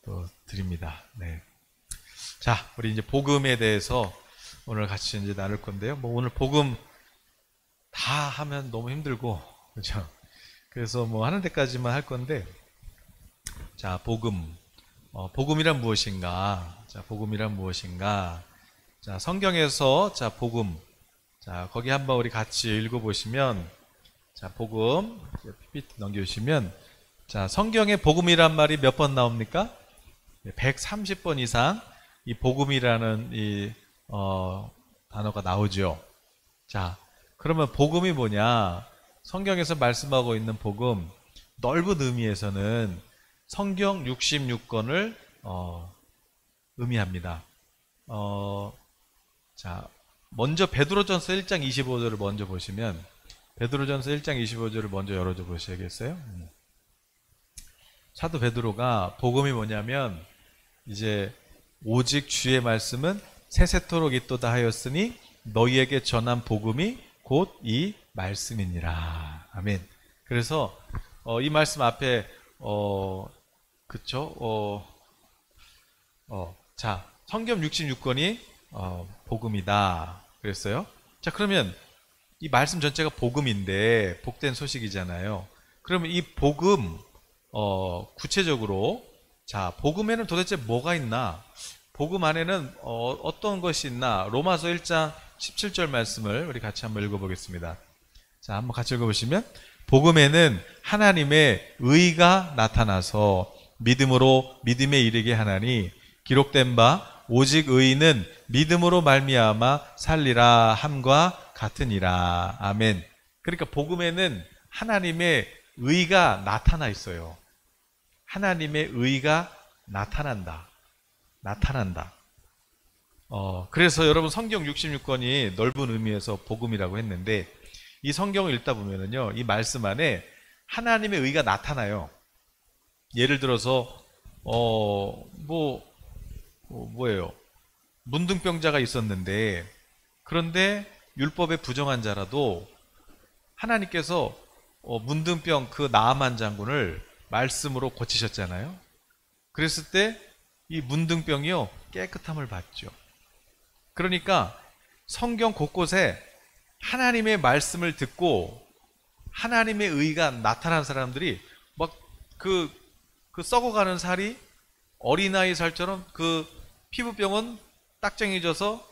또 드립니다. 네. 자, 우리 이제 복음에 대해서 오늘 같이 이제 나눌 건데요. 뭐 오늘 복음 다 하면 너무 힘들고, 그렇죠? 그래서 뭐 하는 데까지만 할 건데, 자, 복음. 복음이란 무엇인가? 자, 복음이란 무엇인가? 자, 성경에서, 자, 복음. 자, 거기 한번 우리 같이 읽어보시면, 자, 복음. PPT 넘겨주시면, 자, 성경에 복음이란 말이 몇 번 나옵니까? 130번 이상 이 복음이라는 단어가 나오죠. 자, 그러면 복음이 뭐냐? 성경에서 말씀하고 있는 복음, 넓은 의미에서는 성경 66권을 의미합니다. 자, 먼저 베드로전서 1장 25절을 먼저 보시면, 베드로전서 1장 25절을 먼저 열어줘 보셔야겠어요? 사도 베드로가 복음이 뭐냐면, 이제 오직 주의 말씀은 세세토록 있도다 하였으니 너희에게 전한 복음이 곧 이 말씀이니라. 아멘. 그래서 이 말씀 앞에 그쵸? 자, 성경 66권이 복음이다 그랬어요. 자, 그러면 이 말씀 전체가 복음인데 복된 소식이잖아요. 그러면 이 복음 구체적으로, 자, 복음에는 도대체 뭐가 있나? 복음 안에는 어떤 것이 있나? 로마서 1장 17절 말씀을 우리 같이 한번 읽어보겠습니다. 자, 한번 같이 읽어보시면, 복음에는 하나님의 의가 나타나서 믿음으로 믿음에 이르게 하나니 기록된 바 오직 의인은 믿음으로 말미암아 살리라 함과 같으니라. 아멘. 그러니까 복음에는 하나님의 의가 나타나 있어요. 하나님의 의가 나타난다. 그래서 여러분 성경 66권이 넓은 의미에서 복음이라고 했는데, 이 성경을 읽다 보면은요, 이 말씀 안에 하나님의 의가 나타나요. 예를 들어서 뭐예요? 문둥병자가 있었는데, 그런데 율법에 부정한 자라도 하나님께서 문둥병 그 나아만 장군을 말씀으로 고치셨잖아요. 그랬을 때 이 문둥병이요 깨끗함을 받죠. 그러니까 성경 곳곳에 하나님의 말씀을 듣고 하나님의 의가 나타난 사람들이 막 그 썩어가는 살이 어린아이 살처럼, 그 피부병은 딱쟁이져서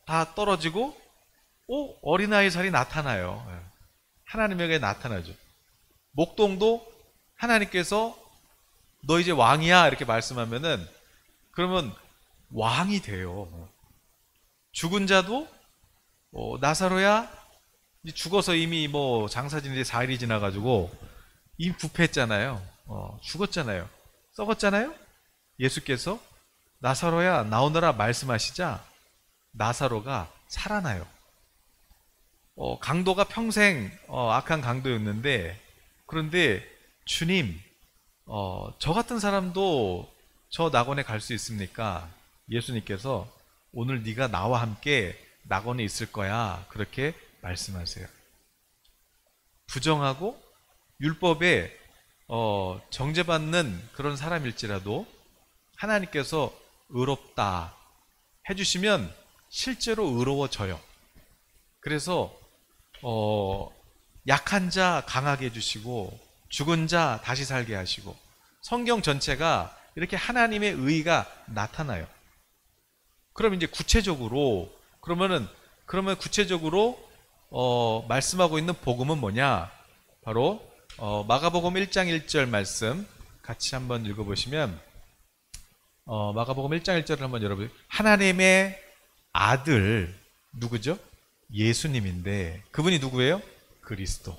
다 떨어지고 어린아이 살이 나타나요. 하나님에게 나타나죠. 목동도 하나님께서 너 이제 왕이야 이렇게 말씀하면은, 그러면 왕이 돼요. 죽은 자도 나사로야 죽어서 이미 뭐 장사 지낸 지 4일이 지나가지고 이미 부패했잖아요. 죽었잖아요. 썩었잖아요. 예수께서 나사로야 나오너라 말씀하시자 나사로가 살아나요. 강도가 평생 악한 강도였는데, 그런데 주님, 저 같은 사람도 저 낙원에 갈 수 있습니까? 예수님께서 오늘 네가 나와 함께 낙원에 있을 거야, 그렇게 말씀하세요. 부정하고 율법에 정죄받는 그런 사람일지라도 하나님께서 의롭다 해주시면 실제로 의로워져요. 그래서 약한 자 강하게 해주시고 죽은 자 다시 살게 하시고, 성경 전체가 이렇게 하나님의 의가 나타나요. 그럼 이제 구체적으로, 그러면 구체적으로 말씀하고 있는 복음은 뭐냐? 바로 마가복음 1장 1절 말씀 같이 한번 읽어보시면, 마가복음 1장 1절을 한번 여러분, 하나님의 아들 누구죠? 예수님인데, 그분이 누구예요? 그리스도.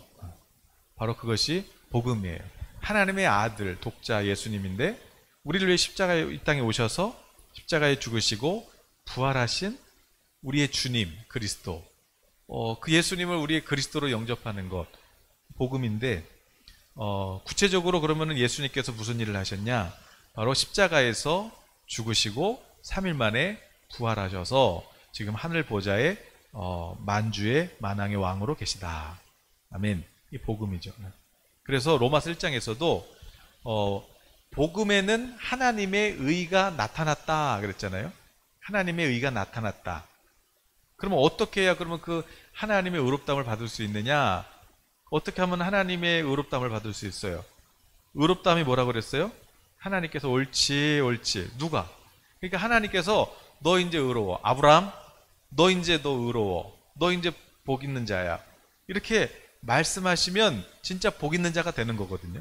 바로 그것이 복음이에요. 하나님의 아들 독자 예수님인데, 우리를 위해 십자가에 이 땅에 오셔서 십자가에 죽으시고 부활하신 우리의 주님 그리스도, 그 예수님을 우리의 그리스도로 영접하는 것, 복음인데, 구체적으로 그러면은 예수님께서 무슨 일을 하셨냐? 바로 십자가에서 죽으시고 3일 만에 부활하셔서 지금 하늘 보좌에 만주의 만왕의 왕으로 계시다. 아멘. 이 복음이죠. 그래서 로마서 1장에서도 복음에는 하나님의 의가 나타났다 그랬잖아요. 하나님의 의가 나타났다. 그러면 어떻게 해야 그러면 그 하나님의 의롭다함을 받을 수 있느냐? 어떻게 하면 하나님의 의롭다함을 받을 수 있어요? 의롭다함이 뭐라고 그랬어요? 하나님께서 옳지 옳지. 누가? 그러니까 하나님께서 너 이제 의로워. 아브라함 너 이제 너 의로워. 너 이제 복 있는 자야. 이렇게 말씀하시면 진짜 복 있는 자가 되는 거거든요.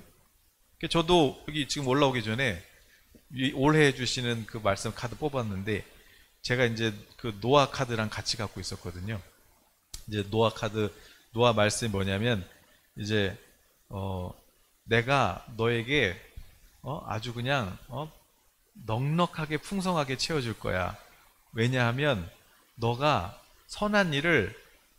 저도 여기 지금 올라오기 전에 올해 해주시는 그 말씀 카드 뽑았는데 제가 이제 그 노아 카드랑 같이 갖고 있었거든요. 이제 노아 카드, 노아 말씀이 뭐냐면 이제 내가 너에게 아주 그냥 넉넉하게 풍성하게 채워줄 거야. 왜냐하면 너가 선한 일을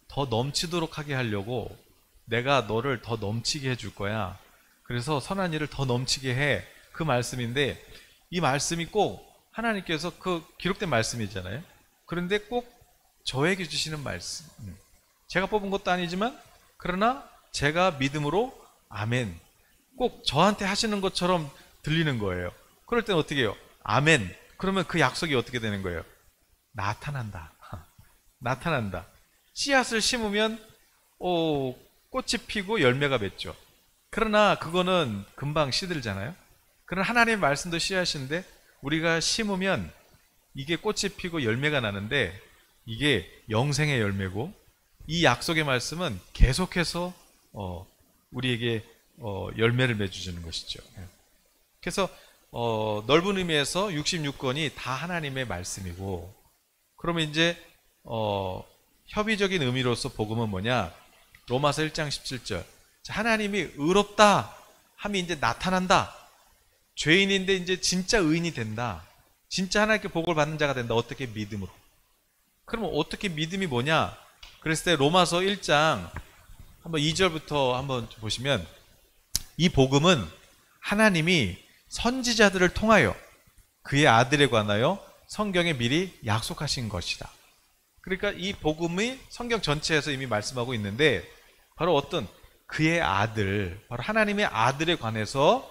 더 넘치도록 하게 하려고 내가 너를 더 넘치게 해줄 거야. 그래서 선한 일을 더 넘치게 해. 그 말씀인데 이 말씀이 꼭 하나님께서 그 기록된 말씀이잖아요. 그런데 꼭 저에게 주시는 말씀. 제가 뽑은 것도 아니지만 그러나 제가 믿음으로 아멘. 꼭 저한테 하시는 것처럼 들리는 거예요. 그럴 땐 어떻게 해요? 아멘. 그러면 그 약속이 어떻게 되는 거예요? 나타난다. 나타난다. 씨앗을 심으면 꽃이 피고 열매가 맺죠. 그러나 그거는 금방 시들잖아요. 그러나 하나님의 말씀도 씨앗인데 우리가 심으면 이게 꽃이 피고 열매가 나는데 이게 영생의 열매고 이 약속의 말씀은 계속해서 우리에게 열매를 맺어주는 것이죠. 그래서 넓은 의미에서 66권이 다 하나님의 말씀이고 그러면 이제 협의적인 의미로서 복음은 뭐냐? 로마서 1장 17절 하나님이 의롭다 함이 이제 나타난다. 죄인인데 이제 진짜 의인이 된다. 진짜 하나님께 복을 받는 자가 된다. 어떻게? 믿음으로. 그러면 어떻게 믿음이 뭐냐? 그랬을 때 로마서 1장 한번 2절부터 한번 보시면 이 복음은 하나님이 선지자들을 통하여 그의 아들에 관하여 성경에 미리 약속하신 것이다. 그러니까 이 복음이 성경 전체에서 이미 말씀하고 있는데 바로 어떤 그의 아들, 바로 하나님의 아들에 관해서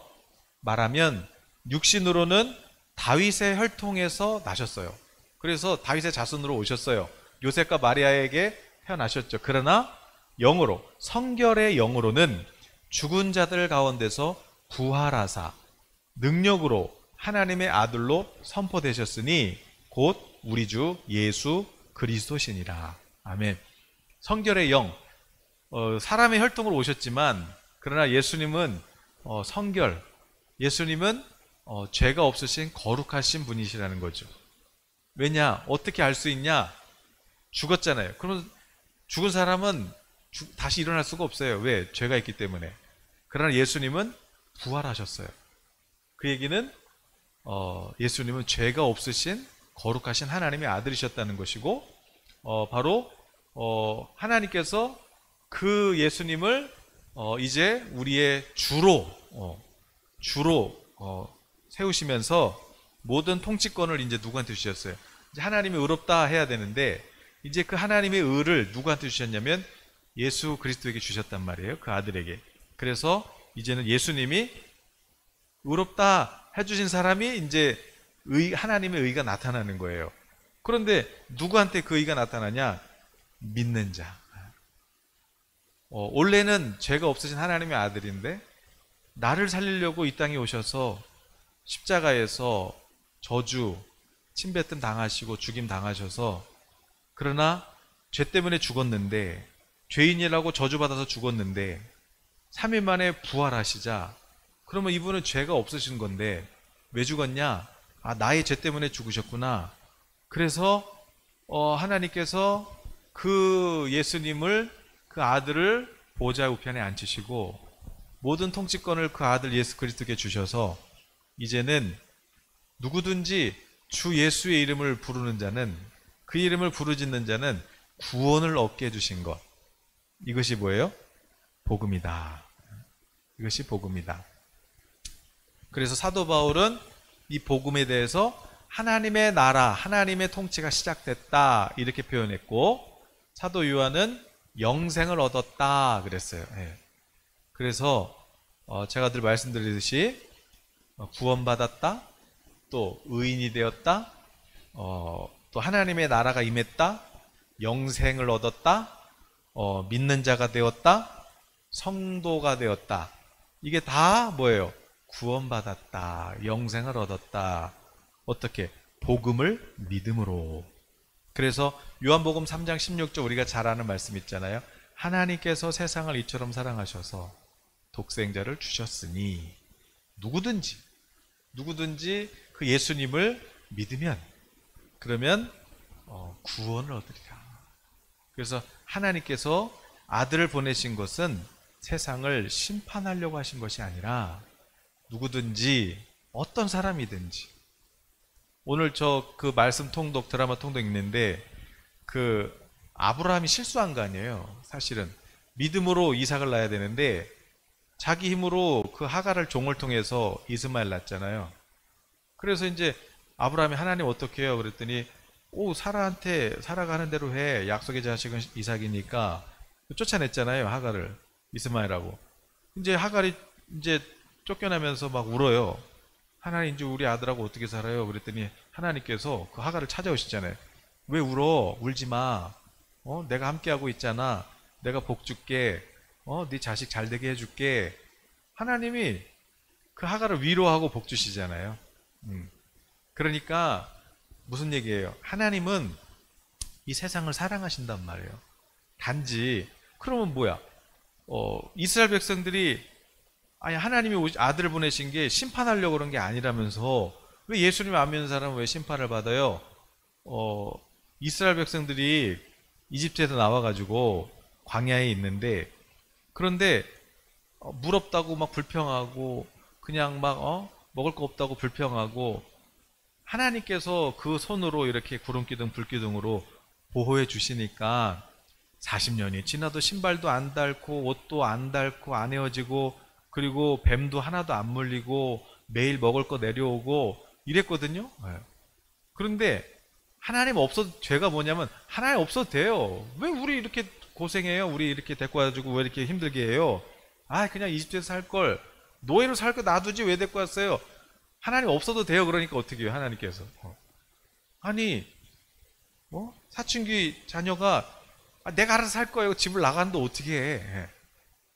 말하면 육신으로는 다윗의 혈통에서 나셨어요. 그래서 다윗의 자손으로 오셨어요. 요셉과 마리아에게 태어나셨죠. 그러나 영으로, 성결의 영으로는 죽은 자들 가운데서 부활하사 능력으로 하나님의 아들로 선포되셨으니 곧 우리 주 예수 그리스도시니라. 아멘. 성결의 영, 사람의 혈통으로 오셨지만 그러나 예수님은 성결, 예수님은 죄가 없으신 거룩하신 분이시라는 거죠. 왜냐? 어떻게 알 수 있냐? 죽었잖아요. 그러면 죽은 사람은 다시 일어날 수가 없어요. 왜? 죄가 있기 때문에. 그러나 예수님은 부활하셨어요. 그 얘기는 예수님은 죄가 없으신 거룩하신 하나님의 아들이셨다는 것이고 바로 하나님께서 그 예수님을 이제 우리의 주로 세우시면서 모든 통치권을 이제 누구한테 주셨어요? 이제 하나님이 의롭다 해야 되는데 이제 그 하나님의 의를 누구한테 주셨냐면 예수 그리스도에게 주셨단 말이에요. 그 아들에게. 그래서 이제는 예수님이 의롭다 해주신 사람이 이제 하나님의 의가 나타나는 거예요. 그런데 누구한테 그 의가 나타나냐? 믿는 자. 원래는 죄가 없으신 하나님의 아들인데 나를 살리려고 이 땅에 오셔서 십자가에서 저주, 침뱉음 당하시고 죽임 당하셔서 그러나 죄 때문에 죽었는데 죄인이라고 저주받아서 죽었는데 3일 만에 부활하시자 그러면 이분은 죄가 없으신 건데 왜 죽었냐? 아, 나의 죄 때문에 죽으셨구나. 그래서 하나님께서 그 예수님을 그 아들을 보좌 우편에 앉히시고 모든 통치권을 그 아들 예수 그리스도께 주셔서 이제는 누구든지 주 예수의 이름을 부르는 자는 그 이름을 부르짖는 자는 구원을 얻게 해주신 것. 이것이 뭐예요? 복음이다. 이것이 복음이다. 그래서 사도 바울은 이 복음에 대해서 하나님의 나라, 하나님의 통치가 시작됐다 이렇게 표현했고 사도 요한은 영생을 얻었다 그랬어요. 예. 그래서 제가 늘 말씀드리듯이 구원받았다, 또 의인이 되었다, 또 하나님의 나라가 임했다, 영생을 얻었다, 믿는 자가 되었다, 성도가 되었다. 이게 다 뭐예요? 구원받았다, 영생을 얻었다. 어떻게? 복음을 믿음으로. 그래서 요한복음 3장 16절 우리가 잘 아는 말씀 있잖아요. 하나님께서 세상을 이처럼 사랑하셔서 독생자를 주셨으니 누구든지 그 예수님을 믿으면 그러면 구원을 얻으리라. 그래서 하나님께서 아들을 보내신 것은 세상을 심판하려고 하신 것이 아니라 누구든지 어떤 사람이든지, 오늘 저 그 말씀 통독 드라마 통독 읽는데 그 아브라함이 실수한 거 아니에요. 사실은 믿음으로 이삭을 낳아야 되는데 자기 힘으로 그 하갈을 종을 통해서 이스마엘 낳았잖아요. 그래서 이제 아브라함이 하나님 어떻게 해요? 그랬더니 사라가 하는 대로 해. 약속의 자식은 이삭이니까 쫓아냈잖아요. 하갈을, 이스마엘하고. 이제 하갈이 이제 쫓겨나면서 막 울어요. 하나님 이제 우리 아들하고 어떻게 살아요? 그랬더니 하나님께서 그 하갈을 찾아오시잖아요. 왜 울어? 울지 마. 내가 함께하고 있잖아. 내가 복 줄게. 네 자식 잘 되게 해줄게. 하나님이 그 하갈을 위로하고 복 주시잖아요. 그러니까 무슨 얘기예요? 하나님은 이 세상을 사랑하신단 말이에요. 단지 그러면 뭐야? 이스라엘 백성들이 아니 하나님이 아들을 보내신 게 심판하려고 그런 게 아니라면서 왜 예수님 안 믿는 사람은 왜 심판을 받아요? 이스라엘 백성들이 이집트에서 나와가지고 광야에 있는데, 그런데 물 없다고 막 불평하고 그냥 막 먹을 거 없다고 불평하고, 하나님께서 그 손으로 이렇게 구름기둥 불기둥으로 보호해 주시니까 40년이 지나도 신발도 안 닳고 옷도 안 닳고 안 헤어지고, 그리고 뱀도 하나도 안 물리고 매일 먹을 거 내려오고 이랬거든요. 그런데 하나님 없어도, 죄가 뭐냐면 하나님 없어도 돼요. 왜 우리 이렇게 고생해요? 우리 이렇게 데리고 와가지고 왜 이렇게 힘들게 해요? 그냥 이집트에서 살 걸, 노예로 살 거 놔두지 왜 데리고 왔어요? 하나님 없어도 돼요. 그러니까 어떻게 해요? 하나님께서 아니 사춘기 자녀가 내가 알아서 살 거예요. 집을 나가는데 어떻게 해?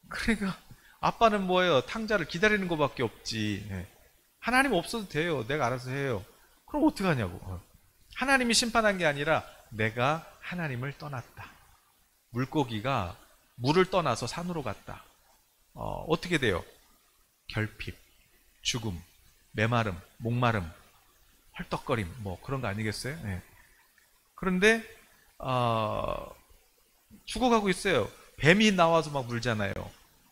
그러니까 아빠는 뭐예요? 탕자를 기다리는 것밖에 없지. 하나님 없어도 돼요. 내가 알아서 해요. 그럼 어떡하냐고. 하나님이 심판한 게 아니라 내가 하나님을 떠났다. 물고기가 물을 떠나서 산으로 갔다. 어떻게 돼요? 결핍, 죽음, 메마름, 목마름, 헐떡거림, 뭐 그런 거 아니겠어요? 그런데 죽어가고 있어요. 뱀이 나와서 막 물잖아요.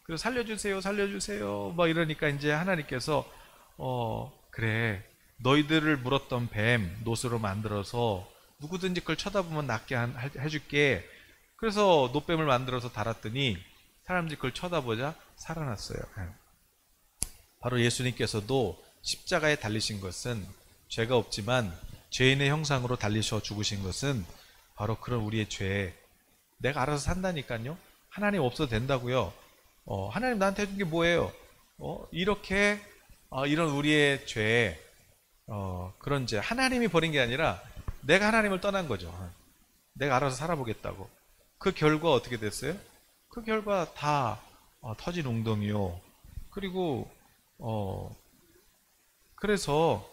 그래서 살려주세요, 살려주세요, 막 이러니까 이제 하나님께서 그래, 너희들을 물었던 뱀 노스로 만들어서 누구든지 그걸 쳐다보면 낫게 해줄게. 그래서 노뱀을 만들어서 달았더니 사람들이 그걸 쳐다보자 살아났어요. 바로 예수님께서도 십자가에 달리신 것은, 죄가 없지만 죄인의 형상으로 달리셔 죽으신 것은 바로 그런 우리의 죄, 내가 알아서 산다니까요. 하나님 없어도 된다고요. 하나님 나한테 해준 게 뭐예요? 이렇게 이런 우리의 죄, 그런 죄, 하나님이 버린 게 아니라 내가 하나님을 떠난 거죠. 내가 알아서 살아보겠다고. 그 결과 어떻게 됐어요? 그 결과 다 터진 웅덩이요. 그리고 그래서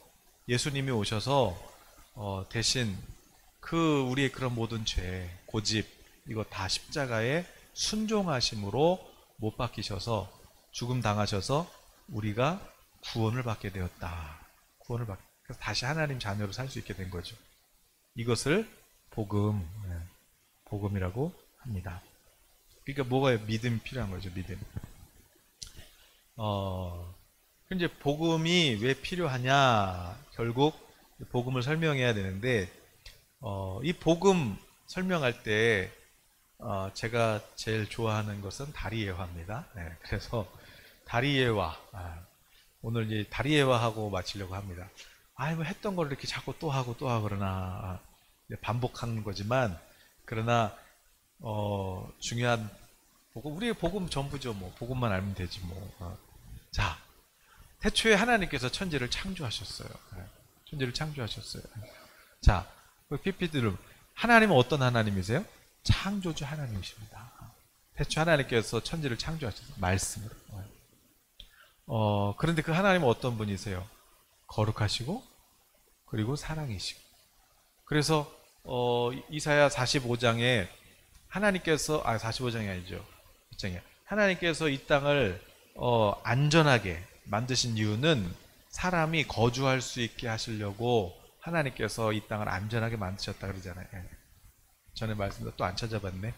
예수님이 오셔서 대신 그 우리의 그런 모든 죄, 고집, 이거 다 십자가에 순종하심으로 못 박히셔서 죽음 당하셔서 우리가 구원을 받게 되었다. 그래서 다시 하나님 자녀로 살 수 있게 된 거죠. 이것을 복음이라고 합니다. 그러니까 뭐가 믿음이 필요한 거죠. 믿음. 이제 복음이 왜 필요하냐? 결국 복음을 설명해야 되는데, 이 복음 설명할 때 제가 제일 좋아하는 것은 다리예화입니다. 그래서 다리예화, 오늘 이제 다리예화하고 마치려고 합니다. 뭐 했던 걸 이렇게 자꾸 또 하고 그러나 반복하는 거지만, 그러나 중요한 복음, 우리의 복음 전부죠. 뭐 복음만 알면 되지 뭐. 자, 태초에 하나님께서 천지를 창조하셨어요. 천지를 창조하셨어요. 자, PPT를 하나님은 어떤 하나님이세요? 창조주 하나님이십니다. 태초 하나님께서 천지를 창조하셨어요. 말씀으로. 그런데 그 하나님은 어떤 분이세요? 거룩하시고 그리고 사랑이시고. 그래서 이사야 45장에 하나님께서 45장이 아니죠. 1장이야. 하나님께서 이 땅을 안전하게 만드신 이유는 사람이 거주할 수 있게 하시려고 하나님께서 이 땅을 안전하게 만드셨다 그러잖아요. 전에 말씀도 또 안 찾아봤네.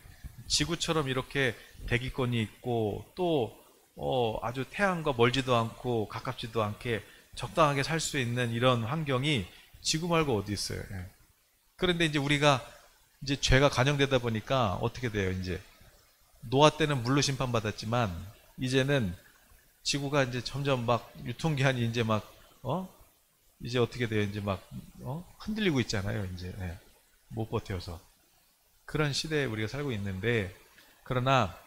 지구처럼 이렇게 대기권이 있고 또 아주 태양과 멀지도 않고 가깝지도 않게 적당하게 살 수 있는 이런 환경이 지구 말고 어디 있어요. 그런데 이제 우리가 이제 죄가 간영되다 보니까 어떻게 돼요? 이제 노아 때는 물로 심판받았지만 이제는 지구가 이제 점점 막 유통기한이 이제 막 이제 어떻게 돼요? 이제 막 흔들리고 있잖아요. 이제 못 버텨서 그런 시대에 우리가 살고 있는데, 그러나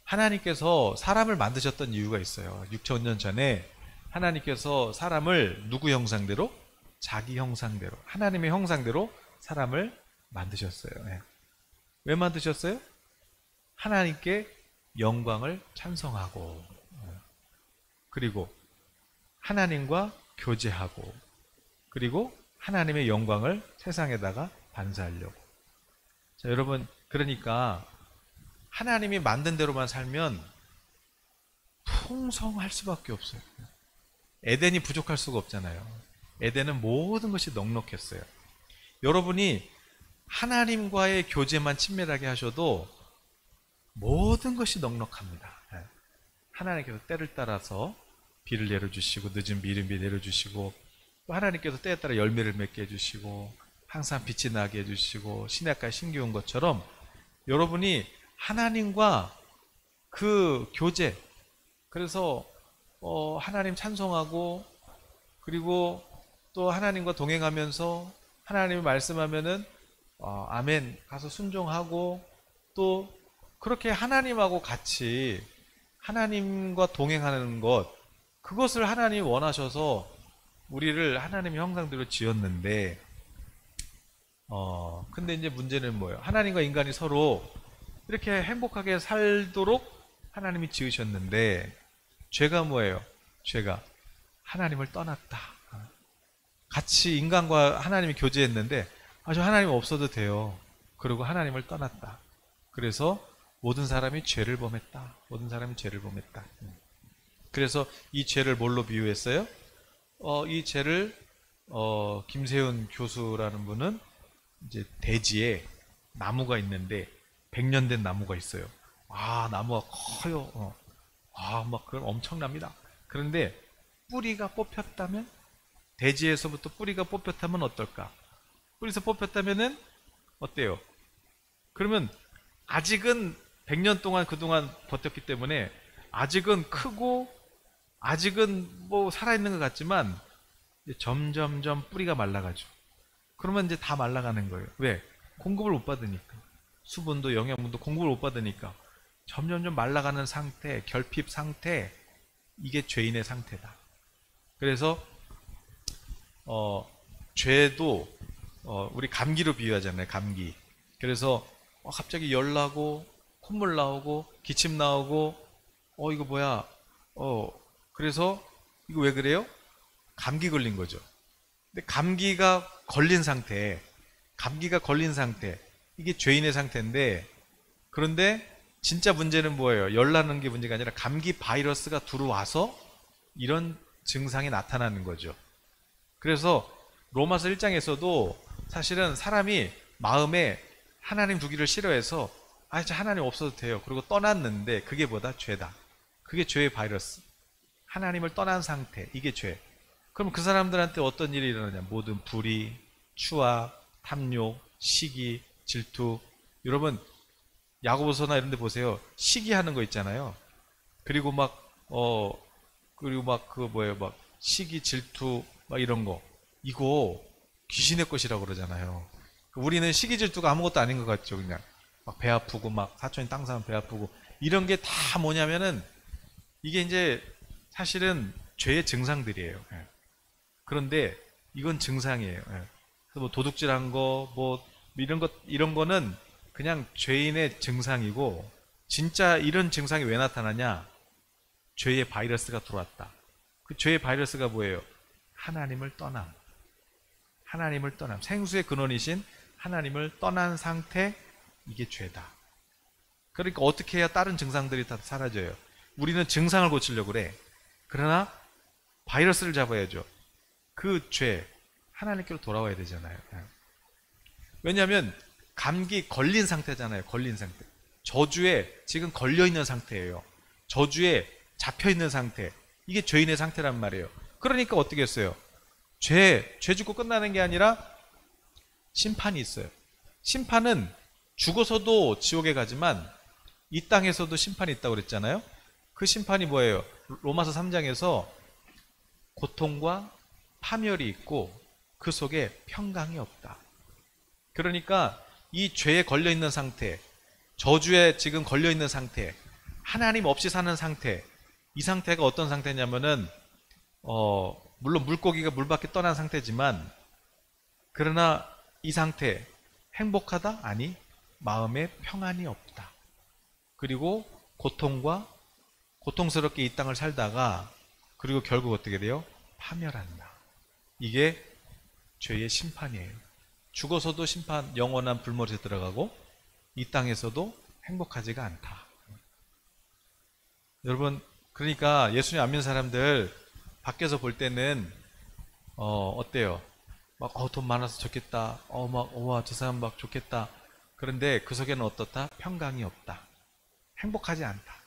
하나님께서 사람을 만드셨던 이유가 있어요. 6,000년 전에 하나님께서 사람을 누구 형상대로? 자기 형상대로, 하나님의 형상대로 사람을 만드셨어요. 왜 만드셨어요? 하나님께 영광을 찬송하고, 그리고 하나님과 교제하고, 그리고 하나님의 영광을 세상에다가 반사하려고. 자, 여러분, 그러니까 하나님이 만든 대로만 살면 풍성할 수밖에 없어요. 에덴이 부족할 수가 없잖아요. 에덴은 모든 것이 넉넉했어요. 여러분이 하나님과의 교제만 친밀하게 하셔도 모든 것이 넉넉합니다. 하나님께서 때를 따라서 비를 내려주시고 늦은 비를 내려주시고, 또 하나님께서 때에 따라 열매를 맺게 해주시고 항상 빛이 나게 해주시고 시냇가에 심기운 것처럼, 여러분이 하나님과 그 교제, 그래서 하나님 찬송하고, 그리고 또 하나님과 동행하면서 하나님이 말씀하면은 아멘 가서 순종하고, 또 그렇게 하나님하고 같이 하나님과 동행하는 것, 그것을 하나님이 원하셔서 우리를 하나님의 형상대로 지었는데, 근데 이제 문제는 뭐예요? 하나님과 인간이 서로 이렇게 행복하게 살도록 하나님이 지으셨는데, 죄가 뭐예요? 죄가 하나님을 떠났다. 같이 인간과 하나님이 교제했는데 저 하나님 없어도 돼요. 그리고 하나님을 떠났다. 그래서 모든 사람이 죄를 범했다. 모든 사람이 죄를 범했다. 그래서 이 죄를 뭘로 비유했어요? 이 죄를 김세훈 교수라는 분은 이제 대지에 나무가 있는데 100년 된 나무가 있어요. 나무가 커요. 막 그럼 엄청납니다. 그런데 뿌리가 뽑혔다면, 대지에서부터 뿌리가 뽑혔다면 어떨까? 뿌리에서 뽑혔다면은 어때요? 그러면 아직은 100년 동안 그동안 버텼기 때문에 아직은 크고 아직은 뭐 살아있는 것 같지만 이제 점점점 뿌리가 말라가죠. 그러면 이제 다 말라가는 거예요. 왜? 공급을 못 받으니까. 수분도 영양분도 공급을 못 받으니까 점점점 말라가는 상태, 결핍 상태, 이게 죄인의 상태다. 그래서 죄도 우리 감기로 비유하잖아요. 감기. 그래서 갑자기 열 나고 콧물 나오고 기침 나오고 이거 뭐야? 그래서 이거 왜 그래요? 감기 걸린 거죠. 근데 감기가 걸린 상태, 이게 죄인의 상태인데, 그런데 진짜 문제는 뭐예요? 열 나는 게 문제가 아니라 감기 바이러스가 들어와서 이런 증상이 나타나는 거죠. 그래서 로마서 1장에서도 사실은 사람이 마음에 하나님 두기를 싫어해서 하나님 없어도 돼요. 그리고 떠났는데 그게 뭐다? 죄다. 그게 죄의 바이러스. 하나님을 떠난 상태, 이게 죄. 그럼 그 사람들한테 어떤 일이 일어나냐? 모든 불의, 추악, 탐욕, 시기, 질투. 여러분 야고보서나 이런 데 보세요. 시기하는 거 있잖아요. 그리고 시기, 질투, 이런 거. 이거 귀신의 것이라고 그러잖아요. 우리는 시기, 질투가 아무것도 아닌 것 같죠. 그냥 막 배 아프고, 사촌이 땅 사면 배 아프고, 이런 게 다 뭐냐면은 이게 이제 사실은 죄의 증상들이에요. 예. 그런데 이건 증상이에요. 예. 그래서 뭐 도둑질한 거, 뭐 이런 거는 그냥 죄인의 증상이고, 진짜 이런 증상이 왜 나타나냐? 죄의 바이러스가 들어왔다. 그 죄의 바이러스가 뭐예요? 하나님을 떠남. 하나님을 떠남. 생수의 근원이신 하나님을 떠난 상태, 이게 죄다. 그러니까 어떻게 해야 다른 증상들이 다 사라져요? 우리는 증상을 고치려고 그래. 그러나 바이러스를 잡아야죠. 그 죄, 하나님께로 돌아와야 되잖아요. 왜냐하면 감기 걸린 상태잖아요. 걸린 상태. 저주에 지금 걸려있는 상태예요. 저주에 잡혀있는 상태. 이게 죄인의 상태란 말이에요. 그러니까 어떻게 했어요? 죄 짓고 끝나는 게 아니라 심판이 있어요. 심판은 죽어서도 지옥에 가지만 이 땅에서도 심판이 있다고 그랬잖아요. 그 심판이 뭐예요? 로마서 3장에서 고통과 파멸이 있고 그 속에 평강이 없다. 그러니까 이 죄에 걸려있는 상태, 저주에 지금 걸려있는 상태, 하나님 없이 사는 상태, 이 상태가 어떤 상태냐면은 물론 물고기가 물 밖에 떠난 상태지만, 그러나 이 상태 행복하다? 아니, 마음에 평안이 없다. 그리고 고통스럽게 이 땅을 살다가 그리고 결국 어떻게 돼요? 파멸한다. 이게 죄의 심판이에요. 죽어서도 심판, 영원한 불못에 들어가고 이 땅에서도 행복하지가 않다. 여러분, 그러니까 예수님 안 믿는 사람들 밖에서 볼 때는 어때요? 막 돈 많아서 좋겠다. 와, 저 사람 막 좋겠다. 그런데 그 속에는 어떻다? 평강이 없다. 행복하지 않다.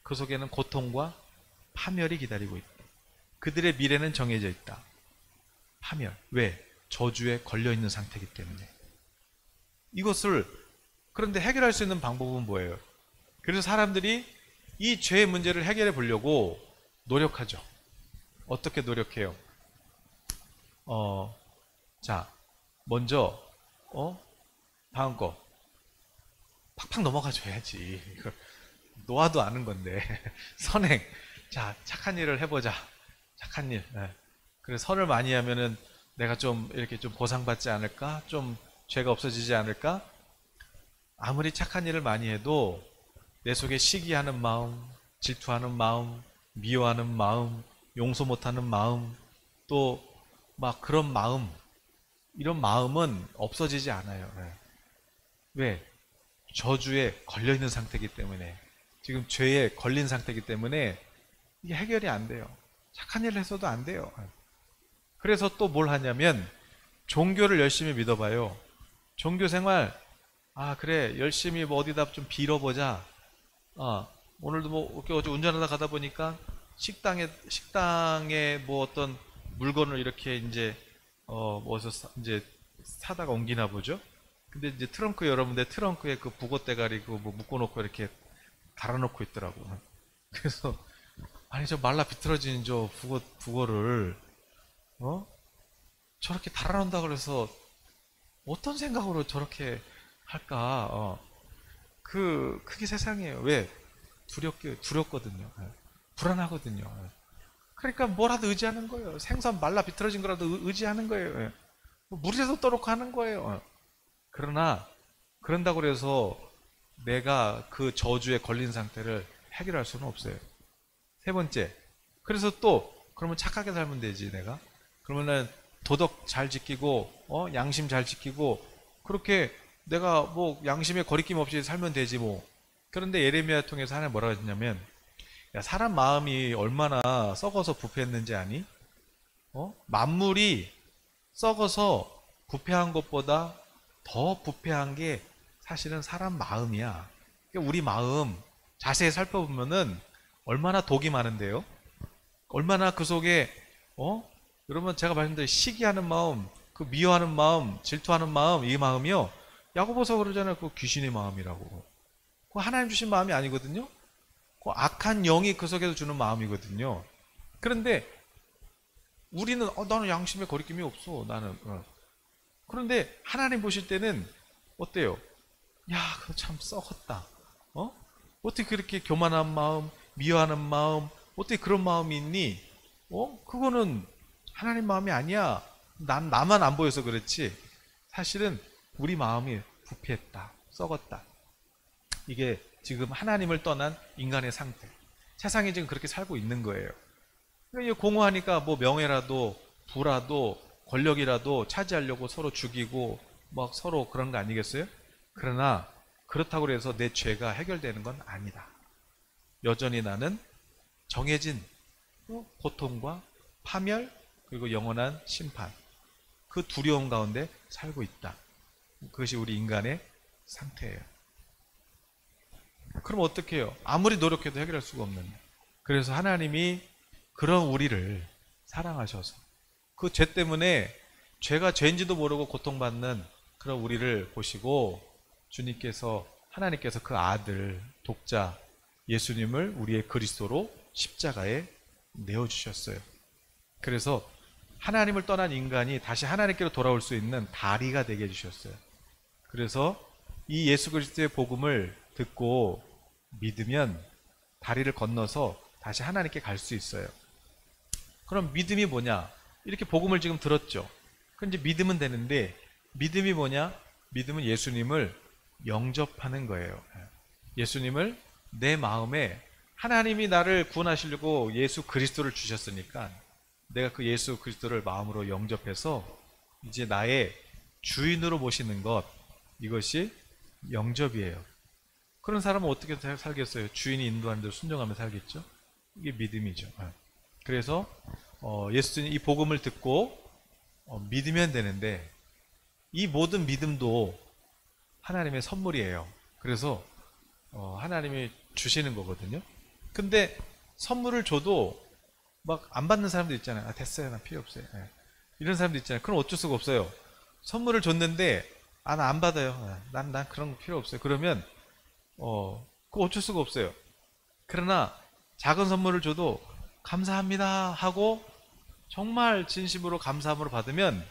그 속에는 고통과 파멸이 기다리고 있다. 그들의 미래는 정해져 있다. 파멸. 왜? 저주에 걸려있는 상태이기 때문에. 이것을 그런데 해결할 수 있는 방법은 뭐예요? 그래서 사람들이 이 죄의 문제를 해결해 보려고 노력하죠. 어떻게 노력해요? 자, 먼저 다음 거 팍팍 넘어가 줘야지. 이거 놓아도 아는 건데. 선행. 자, 착한 일을 해보자. 착한 일. 네. 그래서 선을 많이 하면은 내가 좀 이렇게 좀 보상받지 않을까? 좀 죄가 없어지지 않을까? 아무리 착한 일을 많이 해도 내 속에 시기하는 마음, 질투하는 마음, 미워하는 마음, 용서 못하는 마음, 또 막 그런 마음, 이런 마음은 없어지지 않아요. 네. 왜? 저주에 걸려있는 상태이기 때문에, 지금 죄에 걸린 상태이기 때문에 이게 해결이 안 돼요. 착한 일을 했어도 안 돼요. 그래서 또 뭘 하냐면 종교를 열심히 믿어봐요. 종교 생활, 그래, 열심히 뭐 어디다 좀 빌어보자. 오늘도 뭐 어제 운전하다 가다 보니까 식당에 뭐 어떤 물건을 이렇게 이제 이제 사다가 옮기나 보죠. 근데 이제 트렁크 열어보는데 트렁크에 그 북어 대가리 뭐 묶어놓고 이렇게 달아놓고 있더라고. 그래서 아니, 저 말라 비틀어진 저 북어를 저렇게 달아놓는다 그래서 어떤 생각으로 저렇게 할까? 그게 세상이에요. 왜? 두렵거든요. 불안하거든요. 그러니까 뭐라도 의지하는 거예요. 생선 말라 비틀어진 거라도 의지하는 거예요. 물에서 떠놓고 하는 거예요. 그러나 그런다고 해서 내가 그 저주에 걸린 상태를 해결할 수는 없어요. 세 번째, 그래서 또 그러면 착하게 살면 되지. 내가 그러면은 도덕 잘 지키고 양심 잘 지키고 그렇게 내가 뭐 양심에 거리낌 없이 살면 되지 뭐. 그런데 예레미야 통해서 하나님 뭐라고 했냐면, 야, 사람 마음이 얼마나 썩어서 부패했는지 아니? 만물이 썩어서 부패한 것보다 더 부패한 게 사실은 사람 마음이야. 그러니까 우리 마음 자세히 살펴보면은 얼마나 독이 많은데요. 얼마나 그 속에 여러분, 제가 말씀드린 시기하는 마음, 그 미워하는 마음, 질투하는 마음, 이 마음이요, 야고보서 그러잖아요. 그 귀신의 마음이라고. 그 하나님 주신 마음이 아니거든요. 그 악한 영이 그 속에서 주는 마음이거든요. 그런데 우리는 나는 양심에 거리낌이 없어. 나는. 그런데 하나님 보실 때는 어때요? 야, 그거 참 썩었다. 어떻게 그렇게 교만한 마음, 미워하는 마음, 어떻게 그런 마음이 있니? 그거는 하나님 마음이 아니야. 나만 안 보여서 그렇지. 사실은 우리 마음이 부패했다, 썩었다. 이게 지금 하나님을 떠난 인간의 상태. 세상이 지금 그렇게 살고 있는 거예요. 그러니까 공허하니까 뭐 명예라도 부라도 권력이라도 차지하려고 서로 죽이고 막 서로 그런 거 아니겠어요? 그러나 그렇다고 해서 내 죄가 해결되는 건 아니다. 여전히 나는 정해진 고통과 파멸 그리고 영원한 심판, 그 두려움 가운데 살고 있다. 그것이 우리 인간의 상태예요. 그럼 어떻게 해요? 아무리 노력해도 해결할 수가 없는데. 그래서 하나님이 그런 우리를 사랑하셔서 그 죄 때문에 죄가 죄인지도 모르고 고통받는 그런 우리를 보시고 하나님께서 그 아들, 독자 예수님을 우리의 그리스도로 십자가에 내어주셨어요. 그래서 하나님을 떠난 인간이 다시 하나님께로 돌아올 수 있는 다리가 되게 해주셨어요. 그래서 이 예수 그리스도의 복음을 듣고 믿으면 다리를 건너서 다시 하나님께 갈 수 있어요. 그럼 믿음이 뭐냐? 이렇게 복음을 지금 들었죠. 그럼 이제 믿으면 되는데, 믿음이 뭐냐? 믿음은 예수님을 영접하는 거예요. 예수님을 내 마음에, 하나님이 나를 구원하시려고 예수 그리스도를 주셨으니까 내가 그 예수 그리스도를 마음으로 영접해서 이제 나의 주인으로 모시는 것, 이것이 영접이에요. 그런 사람은 어떻게 살겠어요? 주인이 인도하는 대로 순종하며 살겠죠? 이게 믿음이죠. 그래서 예수님 이 복음을 듣고 믿으면 되는데, 이 모든 믿음도 하나님의 선물이에요. 그래서 하나님이 주시는 거거든요. 근데 선물을 줘도 막 안 받는 사람도 있잖아요. 됐어요, 나 필요 없어요. 이런 사람도 있잖아요. 그럼 어쩔 수가 없어요. 선물을 줬는데 나 안 받아요. 난 그런 거 필요 없어요. 그러면 그거 어쩔 수가 없어요. 그러나 작은 선물을 줘도 감사합니다 하고 정말 진심으로 감사함으로 받으면,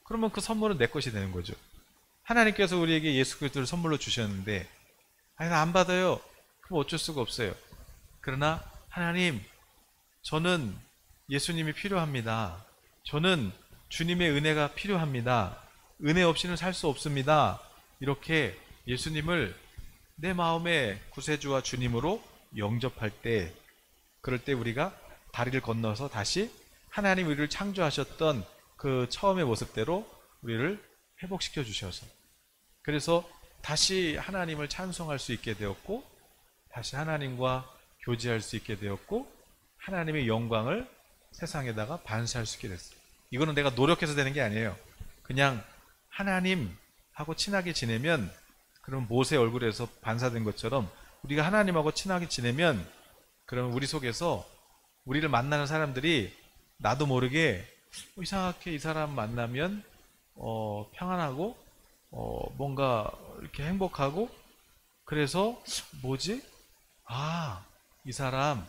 그러면 그 선물은 내 것이 되는 거죠. 하나님께서 우리에게 예수 그리스도를 선물로 주셨는데 나 안 받아요. 그럼 어쩔 수가 없어요. 그러나 하나님, 저는 예수님이 필요합니다. 저는 주님의 은혜가 필요합니다. 은혜 없이는 살 수 없습니다. 이렇게 예수님을 내 마음의 구세주와 주님으로 영접할 때, 그럴 때 우리가 다리를 건너서 다시 하나님 우리를 창조하셨던 그 처음의 모습대로 우리를 회복시켜 주셔서, 그래서 다시 하나님을 찬송할 수 있게 되었고, 다시 하나님과 교제할 수 있게 되었고, 하나님의 영광을 세상에다가 반사할 수 있게 됐어요. 이거는 내가 노력해서 되는 게 아니에요. 그냥 하나님하고 친하게 지내면, 그럼 모세 얼굴에서 반사된 것처럼 우리가 하나님하고 친하게 지내면, 그러면 우리 속에서 우리를 만나는 사람들이 나도 모르게 이상하게 이 사람 만나면 평안하고 뭔가 이렇게 행복하고, 그래서 뭐지? 이 사람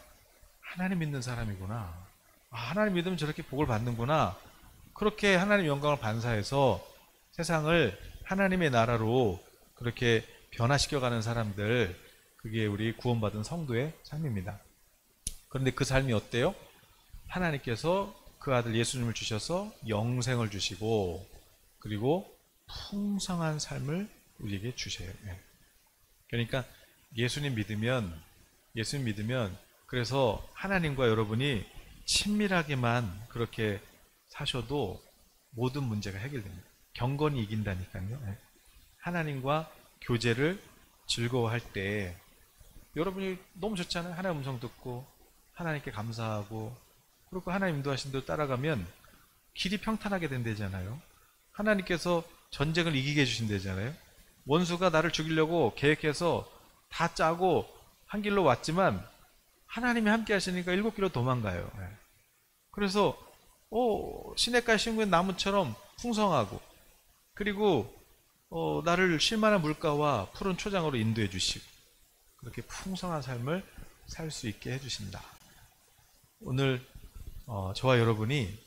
하나님 믿는 사람이구나. 하나님 믿으면 저렇게 복을 받는구나. 그렇게 하나님 영광을 반사해서 세상을 하나님의 나라로 그렇게 변화시켜가는 사람들, 그게 우리 구원받은 성도의 삶입니다. 그런데 그 삶이 어때요? 하나님께서 그 아들 예수님을 주셔서 영생을 주시고, 그리고 풍성한 삶을 우리에게 주셔요. 그러니까 예수님 믿으면, 그래서 하나님과 여러분이 친밀하게만 그렇게 사셔도 모든 문제가 해결됩니다. 경건이 이긴다니까요. 하나님과 교제를 즐거워할 때 여러분이 너무 좋잖아요. 하나님 음성 듣고 하나님께 감사하고, 그리고 하나님 인도하신 대로 따라가면 길이 평탄하게 된다잖아요. 하나님께서 전쟁을 이기게 해주신다잖아요. 원수가 나를 죽이려고 계획해서 다 짜고 한 길로 왔지만 하나님이 함께 하시니까 7길로 도망가요. 그래서 시냇가에 심은 나무처럼 풍성하고, 그리고 나를 쉴만한 물가와 푸른 초장으로 인도해 주시고, 그렇게 풍성한 삶을 살 수 있게 해주신다. 오늘 저와 여러분이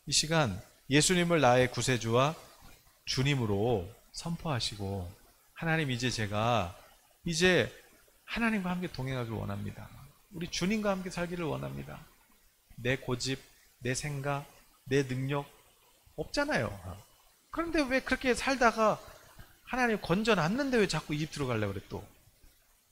이 시간 예수님을 나의 구세주와 주님으로 선포하시고, 하나님, 이제 제가 하나님과 함께 동행하길 원합니다. 우리 주님과 함께 살기를 원합니다. 내 고집, 내 생각, 내 능력 없잖아요. 그런데 왜 그렇게 살다가 하나님 건져놨는데 왜 자꾸 이집트로 가려고 그래 또.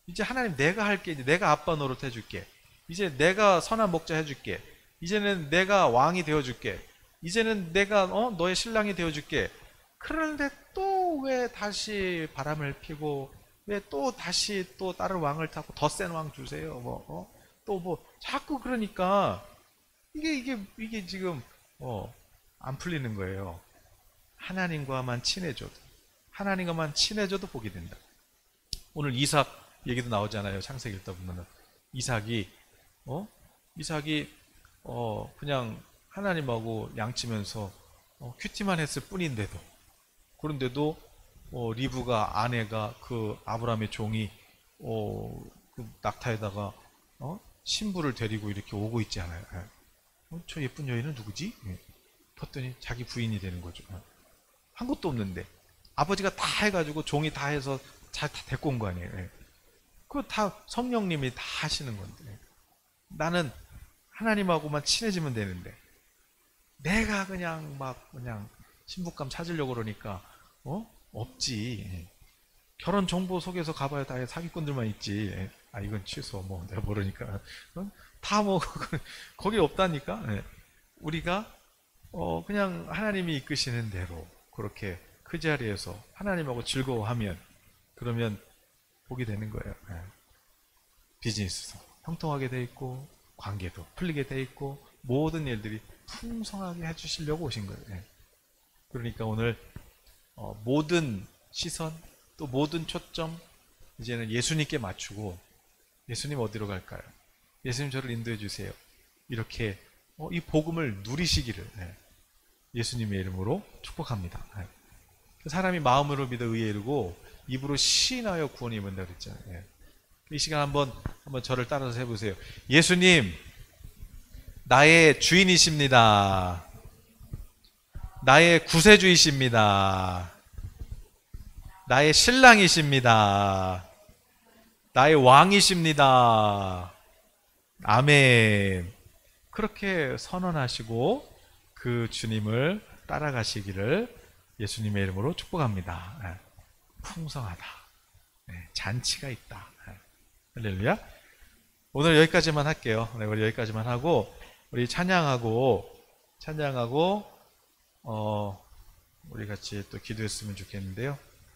이제 하나님 내가 할게. 이제 내가 아빠 노릇 해줄게. 이제 내가 선한 목자 해줄게. 이제는 내가 왕이 되어줄게. 이제는 내가 너의 신랑이 되어줄게. 그런데 또 왜 다시 바람을 피고 왜 또 다시 또 다른 왕을 타고 더 센 왕 주세요. 또 뭐 자꾸 그러니까 이게 지금 안 풀리는 거예요. 하나님과만 친해져도 복이 된다. 오늘 이삭 얘기도 나오잖아요. 창세기 읽다 보면은 이삭이 그냥 하나님하고 양치면서 큐티만 했을 뿐인데도, 그런데도 리브가 아내가 그 아브라함의 종이 그 낙타에다가 신부를 데리고 이렇게 오고 있지 않아요. 저 예쁜 여인은 누구지? 봤더니 자기 부인이 되는 거죠. 한 것도 없는데 아버지가 다 해가지고 종이 다 해서 다 데리고 온 거 아니에요. 그거 다 성령님이 다 하시는 건데, 나는 하나님하고만 친해지면 되는데 내가 그냥 신부감 찾으려고 그러니까 없지. 결혼 정보 속에서 가봐야 다 사기꾼들만 있지. 이건 취소. 내가 모르니까 다 거기 없다니까. 우리가 그냥 하나님이 이끄시는 대로 그렇게 그 자리에서 하나님하고 즐거워하면, 그러면 복이 되는 거예요. 비즈니스도 형통하게 돼 있고, 관계도 풀리게 돼 있고, 모든 일들이 풍성하게 해주시려고 오신 거예요. 그러니까 오늘 모든 시선, 또 모든 초점 이제는 예수님께 맞추고, 예수님 어디로 갈까요? 예수님 저를 인도해 주세요. 이렇게 이 복음을 누리시기를 예수님의 이름으로 축복합니다. 사람이 마음으로 믿어 의에 이르고 입으로 시인하여 구원이 입는다 그랬잖아요. 이 시간 한번 저를 따라서 해보세요. 예수님, 나의 주인이십니다. 나의 구세주이십니다. 나의 신랑이십니다. 나의 왕이십니다. 아멘. 그렇게 선언하시고 그 주님을 따라가시기를 예수님의 이름으로 축복합니다. 풍성하다. 잔치가 있다. 할렐루야. 오늘 여기까지만 할게요. 우리 여기까지만 하고 우리 찬양하고 우리 같이 또 기도했으면 좋겠는데요.